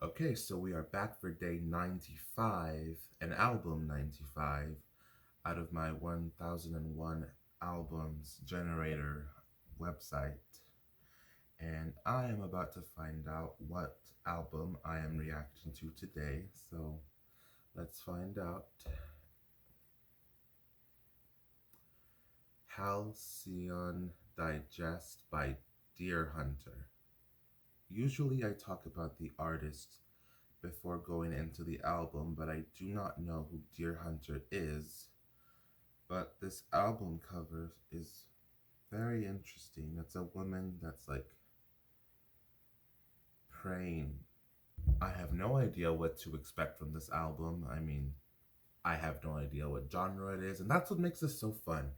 Okay, so we are back for day 95, an album 95 out of my 1001 albums generator website. And I am about to find out what album I am reacting to today. So let's find out. Halcyon Digest by Deerhunter. Usually I talk about the artist before going into the album, but I do not know who Deerhunter is. But this album cover is very interesting. It's a woman that's like praying. I have no idea what to expect from this album. I mean, I have no idea what genre it is, and that's what makes it so fun.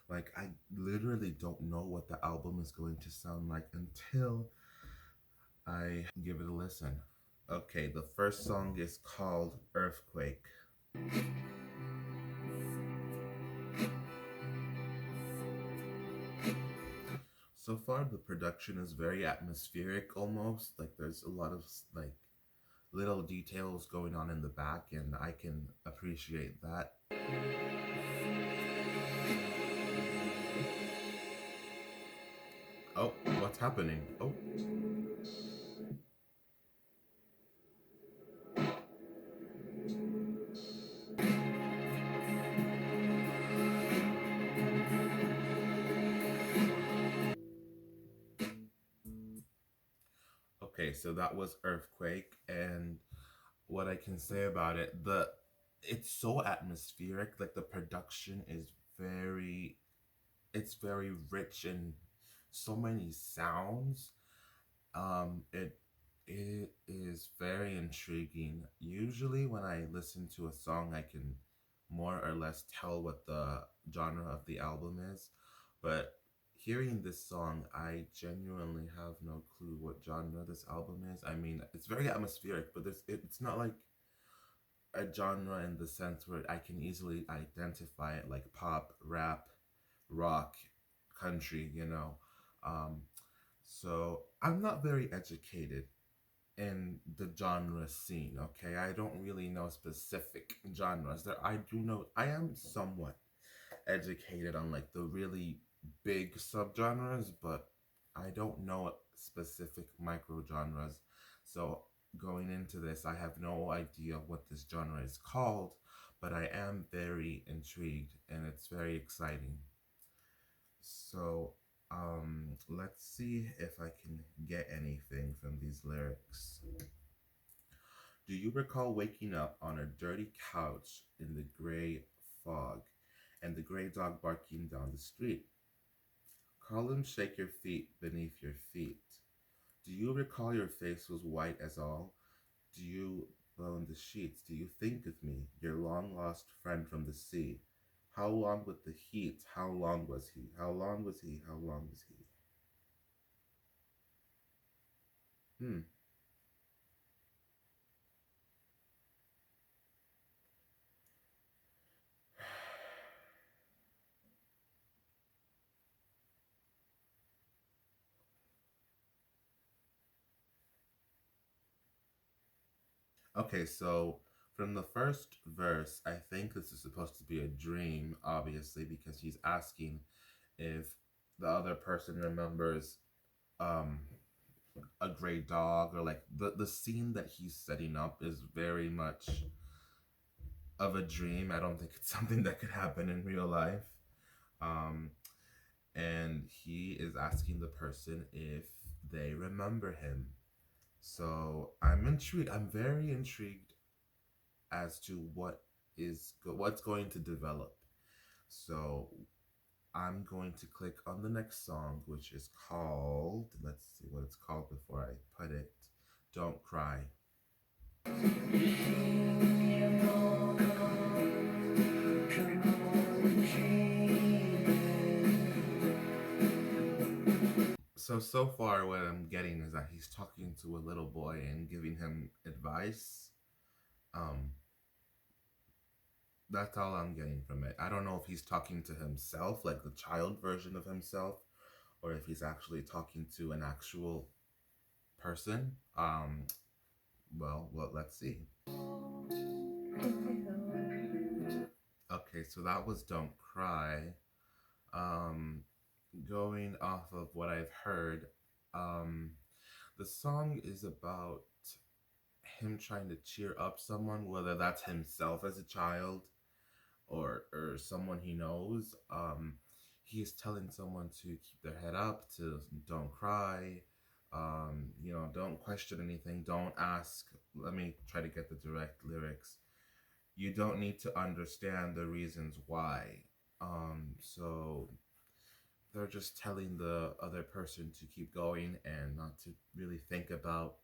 Like, I literally don't know what the album is going to sound like until I give it a listen. Okay, the first song is called Earthquake. So far, the production is very atmospheric almost. Like, there's a lot of like little details going on in the back, and I can appreciate that. Oh, what's happening? Oh, okay, so that was Earthquake, and what I can say about it, it's so atmospheric. Like the production is very, it's very rich in so many sounds. It is very intriguing. Usually, when I listen to a song, I can more or less tell what the genre of the album is, but hearing this song, I genuinely have no clue what genre this album is. I mean, it's very atmospheric, but it's not like a genre in the sense where I can easily identify it like pop, rap, rock, country, you know. Um, so I'm not very educated in the genre scene, okay? I don't really know specific genres. There I do know I am somewhat educated on like the really big subgenres, but I don't know specific micro genres. So going into this, I have no idea what this genre is called, but I am very intrigued and it's very exciting. So let's see if I can get anything from these lyrics. Do you recall waking up on a dirty couch in the gray fog and the gray dog barking down the street? Call him shake your feet beneath your feet. Do you recall your face was white as all? Do you blow in the sheets? Do you think of me, your long lost friend from the sea? How long with the heat? How long was he? How long was he? How long was he? Hmm. Okay, so from the first verse, I think this is supposed to be a dream, obviously, because he's asking if the other person remembers um a gray dog, or like the scene that he's setting up is very much of a dream. I don't think it's something that could happen in real life. Um and he is asking the person if they remember him. So I'm intrigued. I'm very intrigued as to what's going to develop. So I'm going to click on the next song, which is called, let's see what it's called before I put it. Don't Cry. So far what I'm getting is that he's talking to a little boy and giving him advice. Um, that's all I'm getting from it. I don't know if he's talking to himself, like the child version of himself, or if he's actually talking to an actual person. Well, let's see. Okay, so that was Don't Cry. Um, Going off of what I've heard, um, the song is about him trying to cheer up someone, whether that's himself as a child or someone he knows. He's telling someone to keep their head up, to don't cry, don't question anything, don't ask. Let me try to get the direct lyrics. You don't need to understand the reasons why. So they're just telling the other person to keep going and not to really think about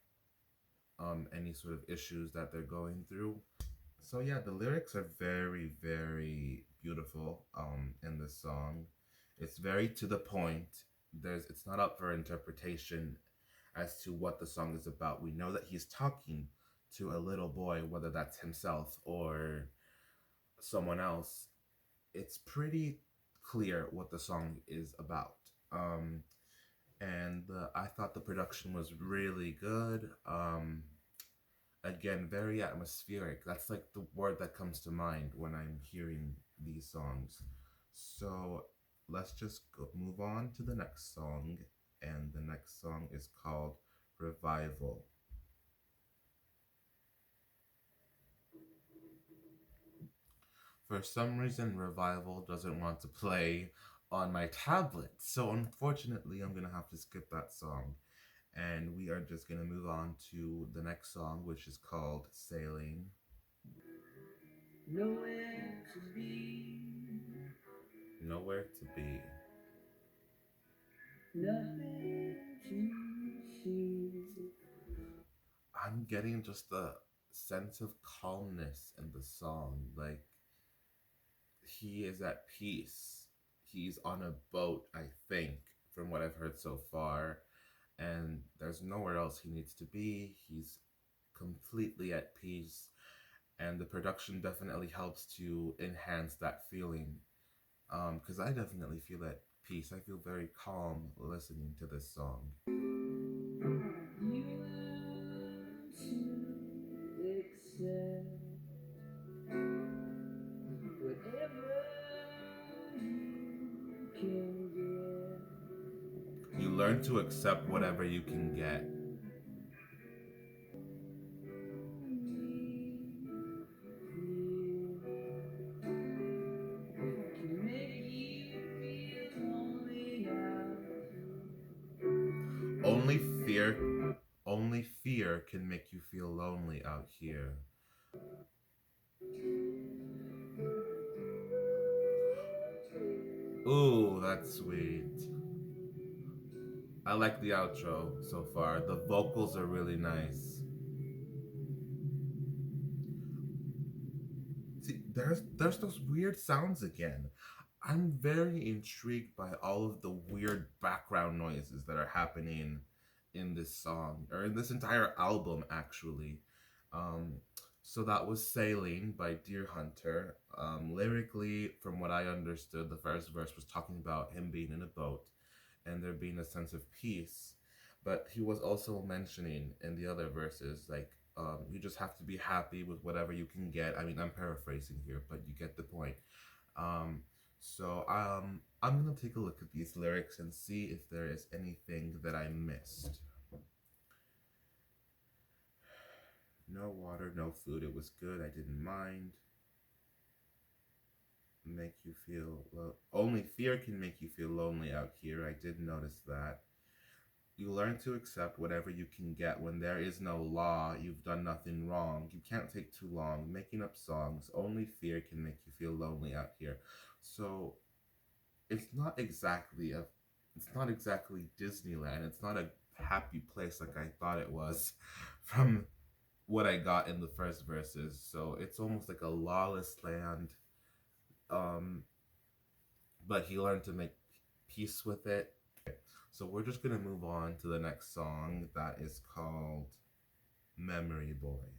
any sort of issues that they're going through. So yeah, the lyrics are very, very beautiful in this song. It's very to the point. It's not up for interpretation as to what the song is about. We know that he's talking to a little boy, whether that's himself or someone else. It's pretty clear what the song is about. And I thought the production was really good. Again, very atmospheric. That's like the word that comes to mind when I'm hearing these songs. So let's just move on to the next song. And the next song is called Revival. For some reason, Revival doesn't want to play on my tablet. So unfortunately, I'm going to have to skip that song. And we are just going to move on to the next song, which is called Sailing. Nowhere to be. Nowhere to be. Nothing to see. I'm getting just a sense of calmness in the song. Like, he is at peace. He's on a boat, I think, from what I've heard so far. And there's nowhere else he needs to be. He's completely at peace. And the production definitely helps to enhance that feeling. Because I definitely feel at peace. I feel very calm listening to this song. You learn to accept whatever you can get. You learn to accept whatever you can get. Only fear, only fear can make you feel lonely out here. Ooh, that's sweet. I like the outro so far. The vocals are really nice. See, there's those weird sounds again. I'm very intrigued by all of the weird background noises that are happening in this song, or in this entire album, actually. Um, so that was Sailing by Deerhunter. Lyrically, from what I understood, the first verse was talking about him being in a boat and there being a sense of peace. But he was also mentioning in the other verses, like, you just have to be happy with whatever you can get. I mean, I'm paraphrasing here, but you get the point. Um, so I'm gonna take a look at these lyrics and see if there is anything that I missed. No water, no food. It was good. I didn't mind. Make you feel only fear can make you feel lonely out here. I did notice that. You learn to accept whatever you can get. When there is no law, you've done nothing wrong. You can't take too long making up songs. Only fear can make you feel lonely out here. So it's not exactly a it's not exactly Disneyland. It's not a happy place like I thought it was from what I got in the first verses. So it's almost like a lawless land. Um, but he learned to make peace with it. So we're just gonna move on to the next song that is called Memory Boy.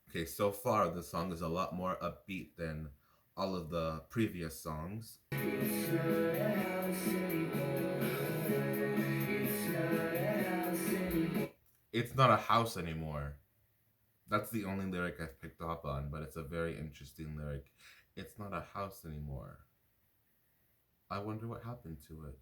Okay, so far the song is a lot more upbeat than all of the previous songs. it's not a house anymore. That's the only lyric I've picked up on, but it's a very interesting lyric. It's not a house anymore. I wonder what happened to it.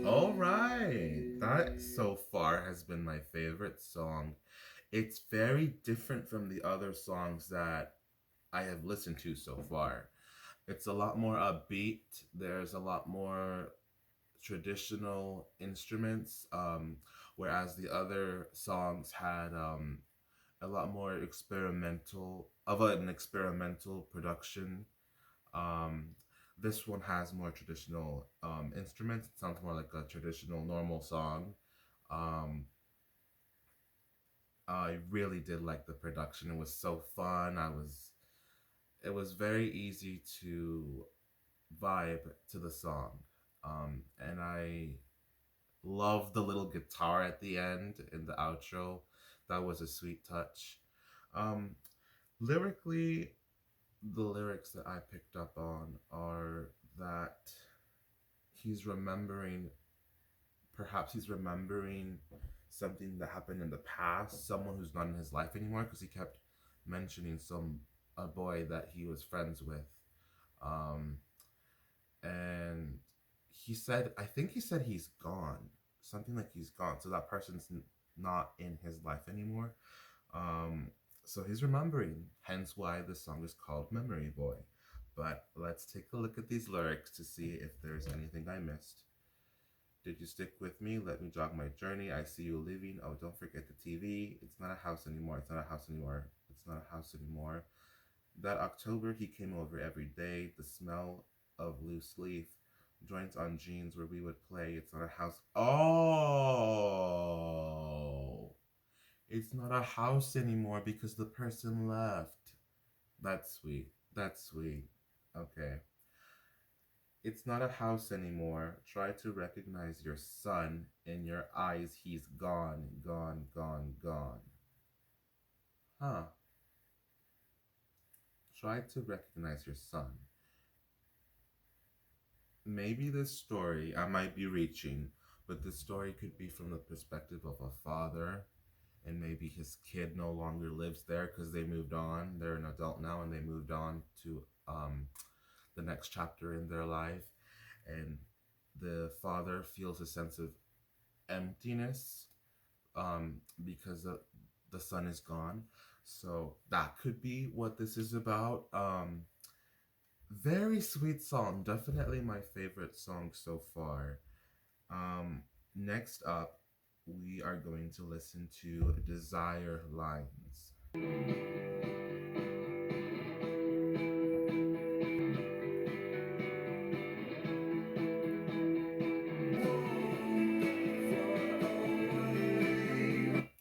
All right. That so far has been my favorite song. It's very different from the other songs that I have listened to so far. It's a lot more upbeat. There's a lot more traditional instruments, whereas the other songs had a lot more experimental of an experimental production. Um, this one has more traditional instruments. It sounds more like a traditional normal song. Um, I really did like the production. It was so fun. It was very easy to vibe to the song. And I love the little guitar at the end in the outro. That was a sweet touch. Um, lyrically, the lyrics that I picked up on are that he's remembering, perhaps he's remembering something that happened in the past, someone who's not in his life anymore, because he kept mentioning a boy that he was friends with. Um, and I think he said he's gone, something like he's gone. So that person's not in his life anymore. Um, so he's remembering, hence why the song is called Memory Boy. But let's take a look at these lyrics to see if there's anything I missed. Did you stick with me? Let me jog my journey. I see you leaving. Oh, don't forget the TV. It's not a house anymore. It's not a house anymore. It's not a house anymore. That October, he came over every day. The smell of loose leaf, joints on jeans where we would play. It's not a house. Oh, it's not a house anymore because the person left. That's sweet. That's sweet. Okay. It's not a house anymore. Try to recognize your son. In your eyes, he's gone, gone, gone, gone. Huh. Try to recognize your son. Maybe this story, I might be reaching, but this story could be from the perspective of a father, and maybe his kid no longer lives there because they moved on. They're an adult now and they moved on to the next chapter in their life. And the father feels a sense of emptiness because the son is gone. So that could be what this is about. Very sweet song. Definitely my favorite song so far. Um, Next up, we are going to listen to Desire Lines.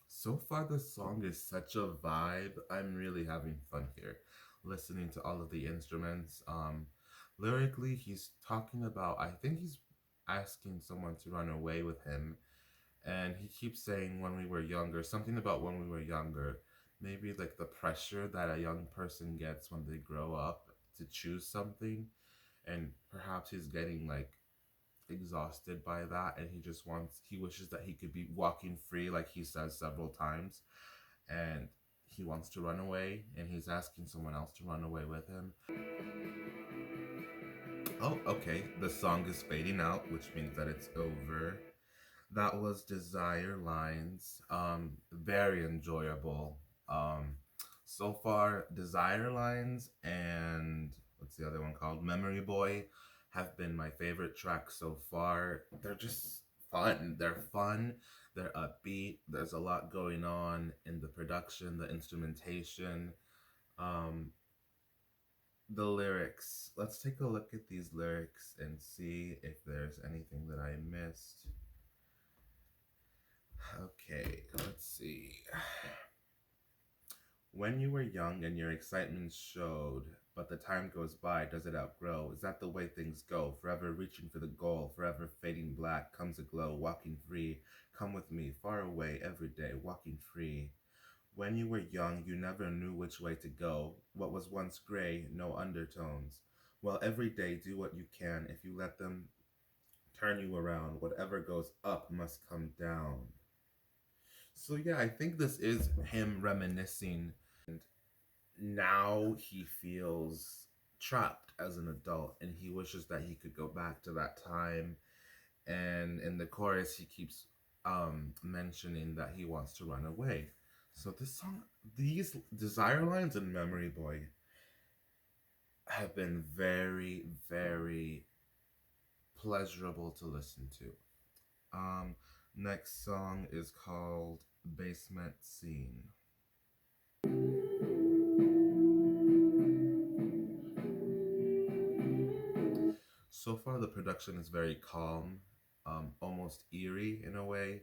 So far, the song is such a vibe. I'm really having fun here, listening to all of the instruments. Lyrically, he's talking about, I think he's asking someone to run away with him. And he keeps saying when we were younger, something about when we were younger. Maybe like the pressure that a young person gets when they grow up to choose something. And perhaps he's getting like exhausted by that and he wishes that he could be walking free like he says several times, and he wants to run away and he's asking someone else to run away with him. Oh, okay, the song is fading out, which means that it's over. That was Desire Lines. Very enjoyable. So far, Desire Lines and what's the other one called? Memory Boy have been my favorite tracks so far. They're just fun. They're fun. They're upbeat. There's a lot going on in the production, the instrumentation, um, the lyrics. Let's take a look at these lyrics and see if there's anything that I missed. Okay, let's see. When you were young and your excitement showed, but the time goes by, does it outgrow? Is that the way things go? Forever reaching for the goal, forever fading black, comes a glow, walking free. Come with me, far away, every day, walking free. When you were young, you never knew which way to go. What was once gray, no undertones. Well, every day do what you can. If you let them turn you around, whatever goes up must come down. So, yeah, I think this is him reminiscing. And now he feels trapped as an adult and he wishes that he could go back to that time. And in the chorus, he keeps mentioning that he wants to run away. So this song, these Desire lines in Memory Boy have been very, very pleasurable to listen to. Um, Next song is called Basement Scene. So far, the production is very calm, almost eerie in a way.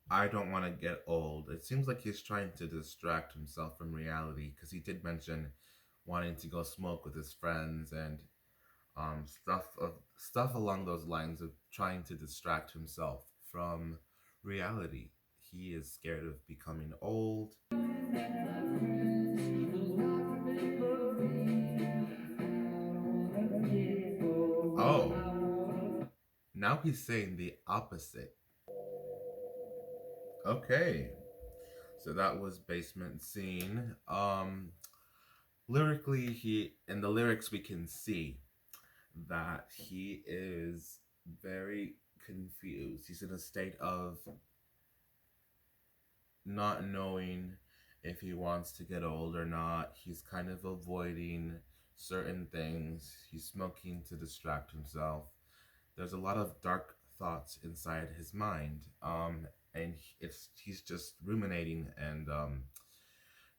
I don't want to get old. It seems like he's trying to distract himself from reality because he did mention wanting to go smoke with his friends and stuff along those lines of trying to distract himself from reality. He is scared of becoming old. Oh, now he's saying the opposite. Okay, so that was Basement Scene. Lyrically, he in the lyrics we can see that he is very confused. He's in a state of not knowing if he wants to get old or not. He's kind of avoiding certain things. He's smoking to distract himself. There's a lot of dark thoughts inside his mind. And he's just ruminating and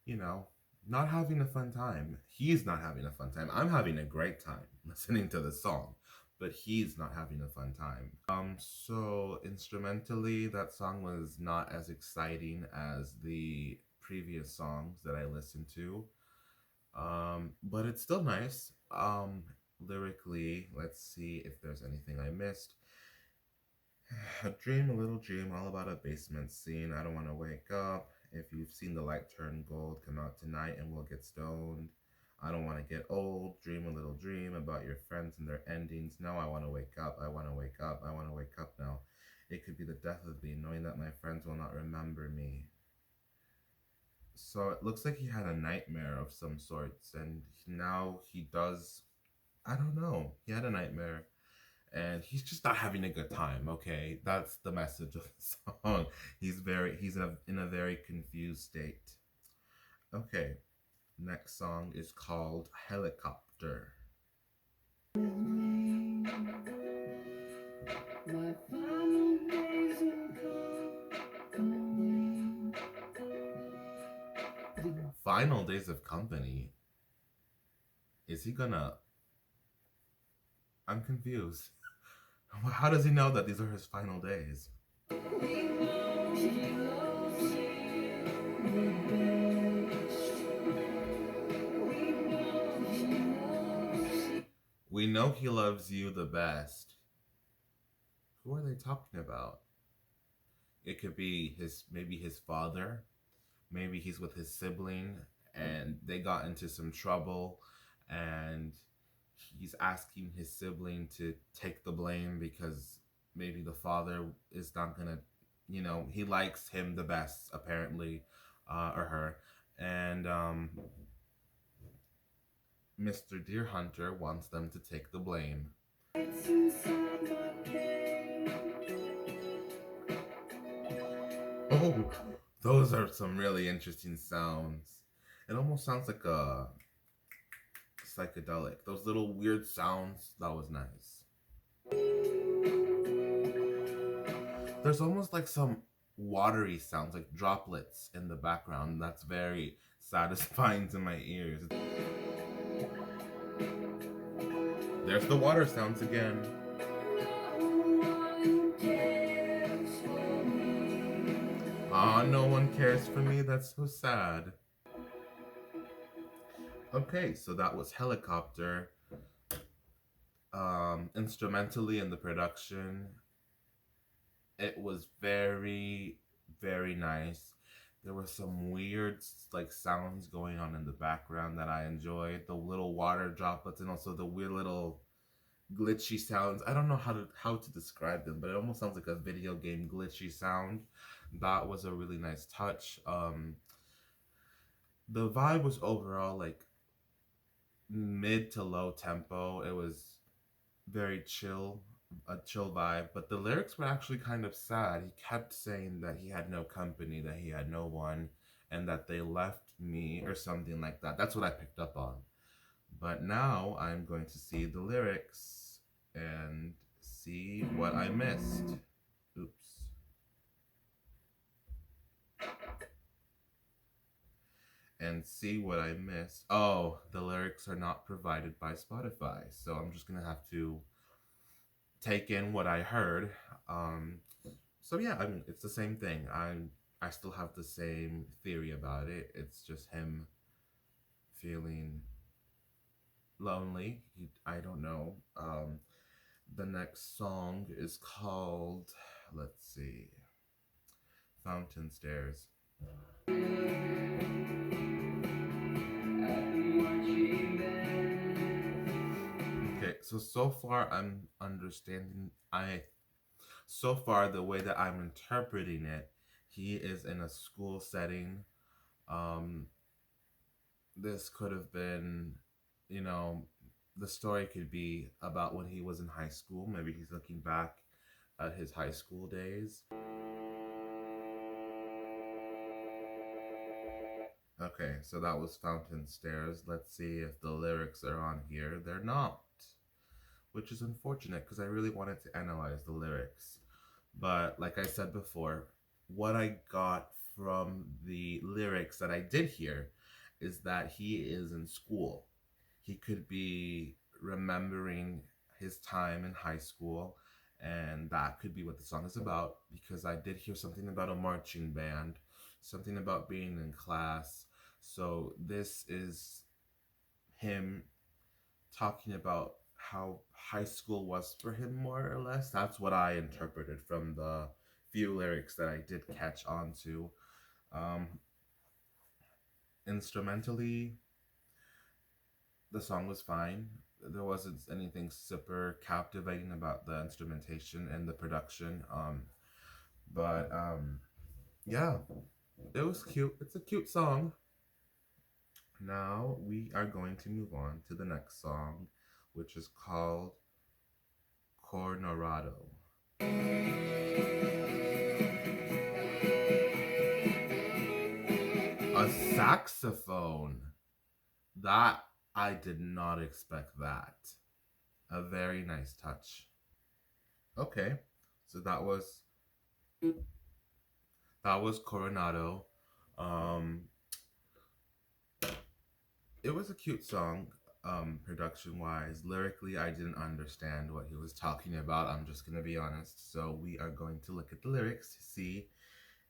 you know, not having a fun time. He's not having a fun time. I'm having a great time listening to the song, but he's not having a fun time. So instrumentally, that song was not as exciting as the previous songs that I listened to. But it's still nice. Lyrically, let's see if there's anything I missed. A dream, a little dream, all about a basement scene. I don't want to wake up. If you've seen the light turn gold, come out tonight and we'll get stoned. I don't want to get old. Dream a little dream about your friends and their endings. Now I want to wake up. I want to wake up. I want to wake up now. It could be the death of me, knowing that my friends will not remember me. So it looks like he had a nightmare of some sorts, and now he does. I don't know. He had a nightmare and he's just not having a good time. Okay, that's the message of the song. He's in a very confused state. Okay, next song is called Helicopter. Final days of company. Is he gonna? I'm confused. How does he know that these are his final days? We know he loves you the best. Who are they talking about? It could be maybe his father. Maybe he's with his sibling and they got into some trouble and he's asking his sibling to take the blame because maybe the father is not gonna, he likes him the best apparently, or her. And Mr. Deerhunter wants them to take the blame. Oh, those are some really interesting sounds. It almost sounds like a psychedelic. Those little weird sounds, that was nice. There's almost like some watery sounds, like droplets in the background. That's very satisfying to my ears. There's the water sounds again. Ah, no one cares for me. That's so sad. Okay, so that was Helicopter. Instrumentally in the production, It was very, very nice. There were some weird like sounds going on in the background that I enjoyed. The little water droplets and also the weird little glitchy sounds. I don't know how to describe them, but it almost sounds like a video game glitchy sound. That was a really nice touch. The vibe was overall like mid to low tempo. It was very chill, a chill vibe, but the lyrics were actually kind of sad. He kept saying that he had no company, that he had no one, and that they left me or something like that. That's what I picked up on. But now I'm going to see the lyrics and see what I missed. Oops. And see what I missed. Oh, the lyrics are not provided by Spotify. So I'm just going to have to take in what I heard. Um, so yeah, I mean, it's the same thing. I still have the same theory about it. It's just him feeling lonely. I don't know. The next song is called, let's see, Fountain Stairs. Okay, so far I'm understanding. So far the way that I'm interpreting it, he is in a school setting. Um, this could have been, you know, the story could be about when he was in high school. Maybe he's looking back at his high school days. Okay, so that was Fountain Stairs. Let's see if the lyrics are on here. They're not, which is unfortunate because I really wanted to analyze the lyrics. But like I said before, what I got from the lyrics that I did hear is that he is in school. He could be remembering his time in high school, and that could be what the song is about because I did hear something about a marching band, something about being in class. So this is him talking about how high school was for him, more or less. That's what I interpreted from the few lyrics that I did catch on to. Um, Instrumentally, the song was fine. There wasn't anything super captivating about the instrumentation and the production. But yeah, it was cute. It's a cute song. Now we are going to move on to the next song, which is called Cornorado. A saxophone. That I did not expect that. A very nice touch. Okay. So that was Coronado. Um it was a cute song, production wise. Lyrically, I didn't understand what he was talking about. I'm just gonna be honest. So we are going to look at the lyrics to see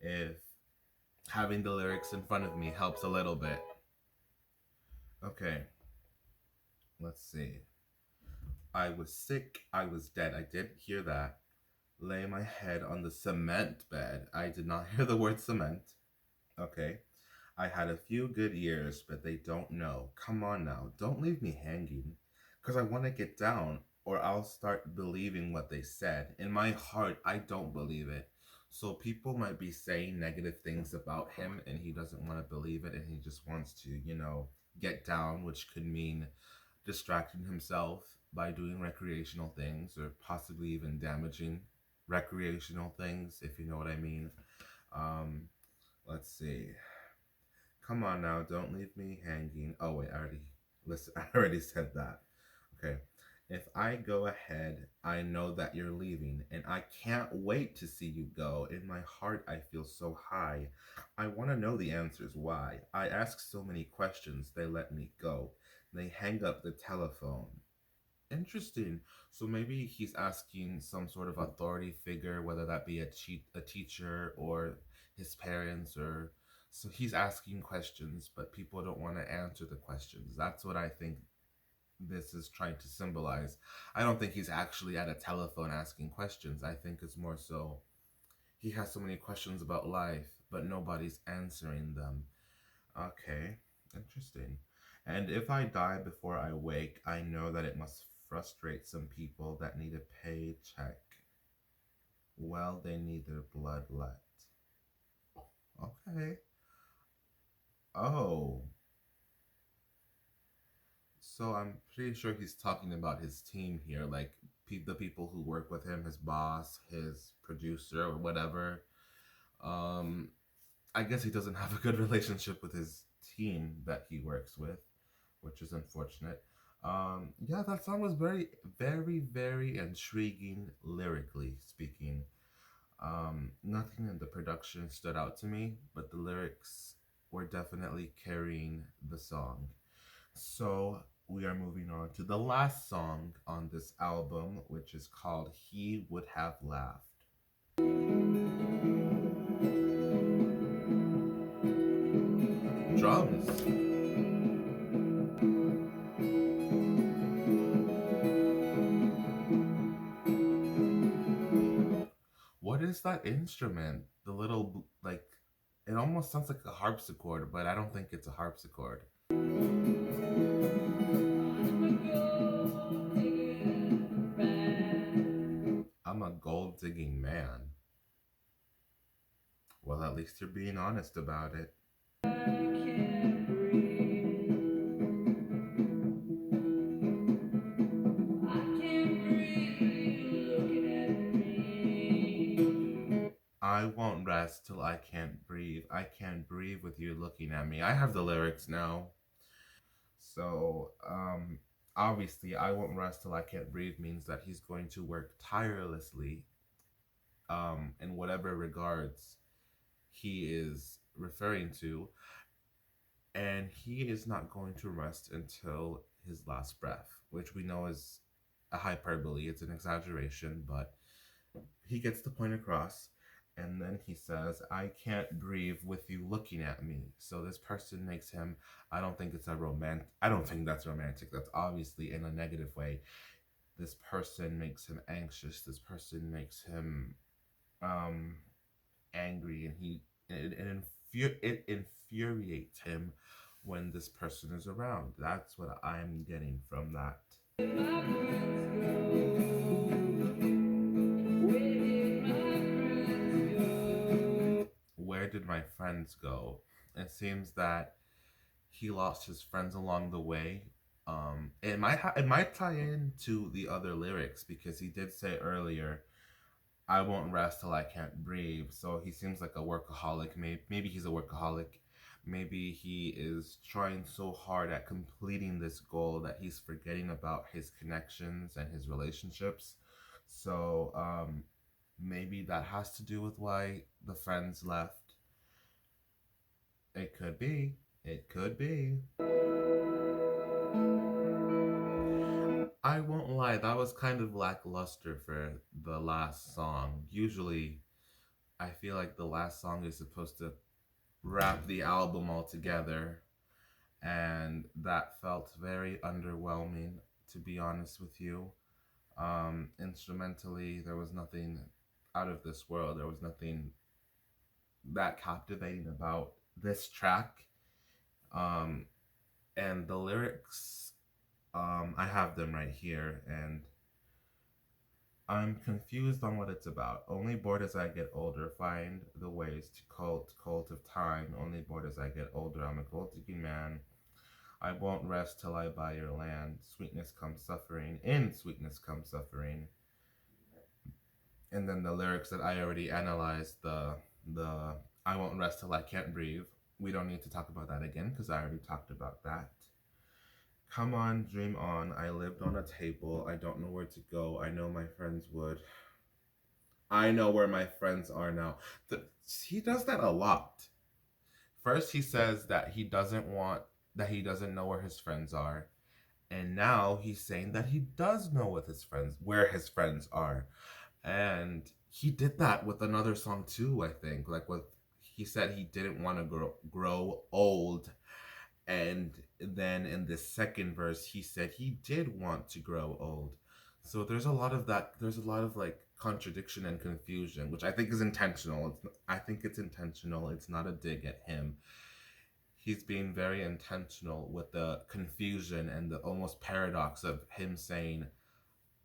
if having the lyrics in front of me helps a little bit. Okay, let's see. I was sick, I was dead. I did hear that. Lay my head on the cement bed. I did not hear the word cement. Okay. I had a few good years, but they don't know. Come on now, don't leave me hanging. Because I want to get down, or I'll start believing what they said. In my heart, I don't believe it. So people might be saying negative things about him, and he doesn't want to believe it, and he just wants to, get down, which could mean distracting himself by doing recreational things, or possibly even damaging recreational things, if you know what I mean. Um, let's see. Come on now, don't leave me hanging. Oh wait, I already said that. Okay. If I go ahead, I know that you're leaving, and I can't wait to see you go. In my heart, I feel so high. I want to know the answers why. I ask so many questions, they let me go. They hang up the telephone. Interesting. So maybe he's asking some sort of authority figure, whether that be a teacher or his parents, or so he's asking questions, but people don't want to answer the questions. That's what I think this is trying to symbolize. I don't think he's actually at a telephone asking questions. I think it's more so He has so many questions about life, but nobody's answering them. Okay, interesting. And if I die before I wake, I know that it must frustrate some people that need a paycheck. Well, they need their blood let. Okay. Oh, so I'm pretty sure he's talking about his team here, like the people who work with him, his boss, his producer, or whatever. Um, I guess he doesn't have a good relationship with his team that he works with, which is unfortunate. Yeah, that song was very, very, very intriguing lyrically speaking. Nothing in the production stood out to me, but the lyrics were definitely carrying the song. So we are moving on to the last song on this album, which is called He Would Have Laughed. Drums. What is that instrument? The little, like, it almost sounds like a harpsichord, but I don't think it's a harpsichord. I'm a gold digging man. Well, at least you're being honest about it. I won't rest till I can't breathe. I can't breathe with you looking at me. I have the lyrics now. So, obviously, I won't rest till I can't breathe means that he's going to work tirelessly, in whatever regards he is referring to, and he is not going to rest until his last breath, which we know is a hyperbole. It's an exaggeration, but he gets the point across. And then he says, I can't breathe with you looking at me. So this person makes him, I don't think it's a romantic, I don't think that's romantic. That's obviously in a negative way. This person makes him anxious. This person makes him um, angry. And it infuriates him when this person is around. That's what I'm getting from that. Where did my friends go? It seems that he lost his friends along the way. It might tie into the other lyrics because he did say earlier, "I won't rest till I can't breathe." So he seems like a workaholic. Maybe he's a workaholic. Maybe he is trying so hard at completing this goal that he's forgetting about his connections and his relationships. So maybe that has to do with why the friends left. It could be. It could be. I won't lie, that was kind of lackluster for the last song. Usually, I feel like the last song is supposed to wrap the album all together, and that felt very underwhelming, to be honest with you. Instrumentally, there was nothing out of this world. There was nothing that captivating about this track. Um, and the lyrics, I have them right here, and I'm confused on what it's about. Only bored as I get older, find the ways to cult of time. Only bored as I get older, I'm a gold digging man. I won't rest till I buy your land. Sweetness comes suffering, in sweetness comes suffering. And then the lyrics that I already analyzed, the I won't rest till I can't breathe. We don't need to talk about that again because I already talked about that. Come on, dream on. I lived on a table. I don't know where to go. I know my friends would. I know where my friends are now. He does that a lot. First, he says that he doesn't know where his friends are, and now he's saying that he does know where his friends are, and he did that with another song too. I think, like with he said he didn't want to grow old, and then in the second verse he said he did want to grow old. So there's a lot of that. There's a lot of like contradiction and confusion, which I think is intentional. I think it's intentional. It's not a dig at him. He's being very intentional with the confusion and the almost paradox of him saying,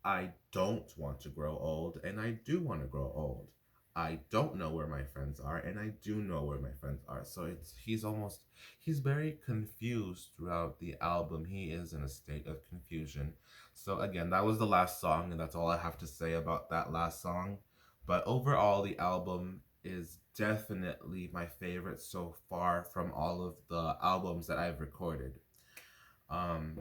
I don't want to grow old, and I do want to grow old. I don't know where my friends are, and I do know where my friends are. So he's very confused throughout the album. He is in a state of confusion. So again, that was the last song, and that's all I have to say about that last song. But overall, the album is definitely my favorite so far from all of the albums that I've recorded. Um,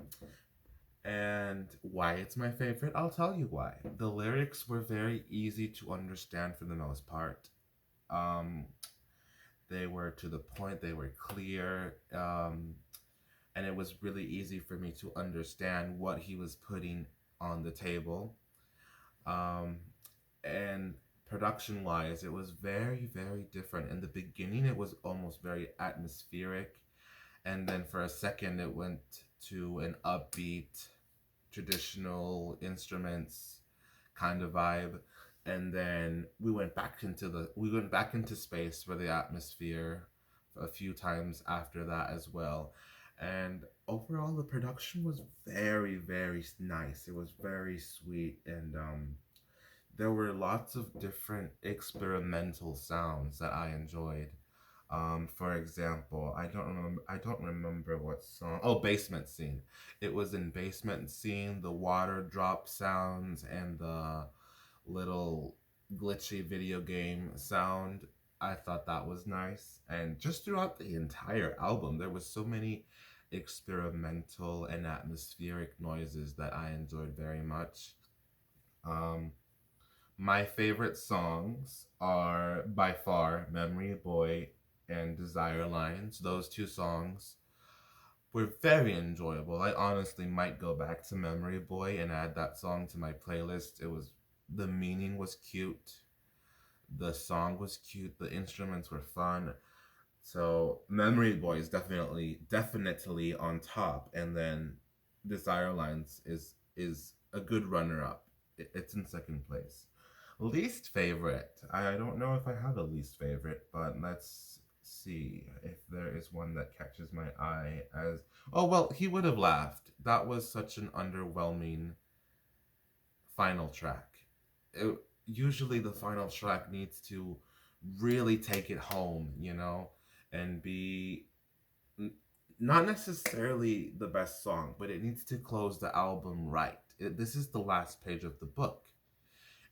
and why it's my favorite, I'll tell you why. The lyrics were very easy to understand for the most part. Um, they were to the point, they were clear, and it was really easy for me to understand what he was putting on the table. Um, and production wise, it was very, very different. In the beginning, it was almost very atmospheric, and then for a second, it went to an upbeat traditional instruments kind of vibe, and then we went back into space for the atmosphere a few times after that as well. And overall, the production was very, very nice. It was very sweet, and there were lots of different experimental sounds that I enjoyed. For example, I don't remember what song. Oh, basement scene. It was in basement scene. The water drop sounds and the little glitchy video game sound. I thought that was nice. And just throughout the entire album, there was so many experimental and atmospheric noises that I enjoyed very much. Um, my favorite songs are by far Memory Boy and Desire Lines. Those two songs were very enjoyable. I honestly might go back to Memory Boy and add that song to my playlist. The meaning was cute, the song was cute, the instruments were fun. So Memory Boy is definitely on top, and then Desire Lines is a good runner up. It's in second place. Least favorite. I don't know if I have a least favorite, but let's see if there is one that catches my eye as oh well, he would have laughed. That was such an underwhelming final track. It, usually the final track needs to really take it home, and be not necessarily the best song, but it needs to close the album right. This is the last page of the book,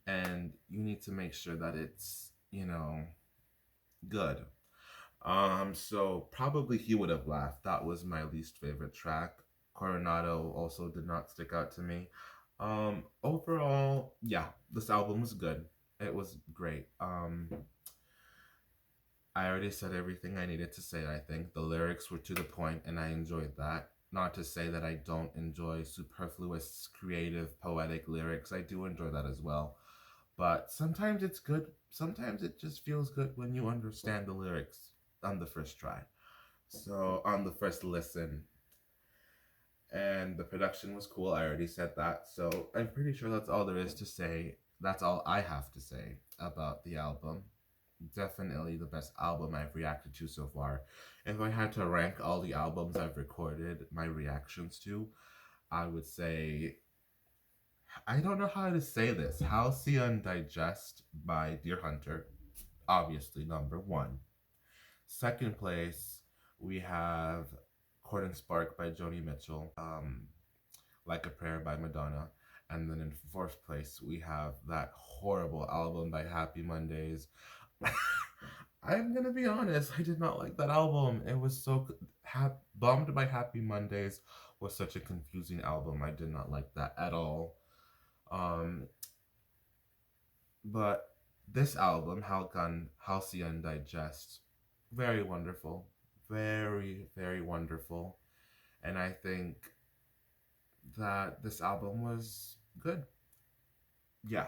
and you need to make sure that it's good. So probably he would have laughed. That was my least favorite track. Coronado also did not stick out to me. Overall, yeah, this album was good. It was great. I already said everything I needed to say. I think the lyrics were to the point, and I enjoyed that. Not to say that I don't enjoy superfluous, creative, poetic lyrics. I do enjoy that as well. But sometimes it's good. Sometimes it just feels good when you understand the lyrics on the first try. So on the first listen. And the production was cool. I already said that. So I'm pretty sure that's all there is to say. That's all I have to say about the album. Definitely the best album I've reacted to so far. If I had to rank all the albums I've recorded my reactions to, I would say I don't know how to say this. Halcyon Digest by Deerhunter, obviously number one. Second place, we have Court and Spark by Joni Mitchell, Like a Prayer by Madonna. And then in fourth place, we have that horrible album by Happy Mondays. I'm gonna be honest, I did not like that album. It was so Bummed by Happy Mondays was such a confusing album. I did not like that at all. Um, but this album, Halcyon Digest, very wonderful, very very wonderful, and I think that this album was good. Yeah.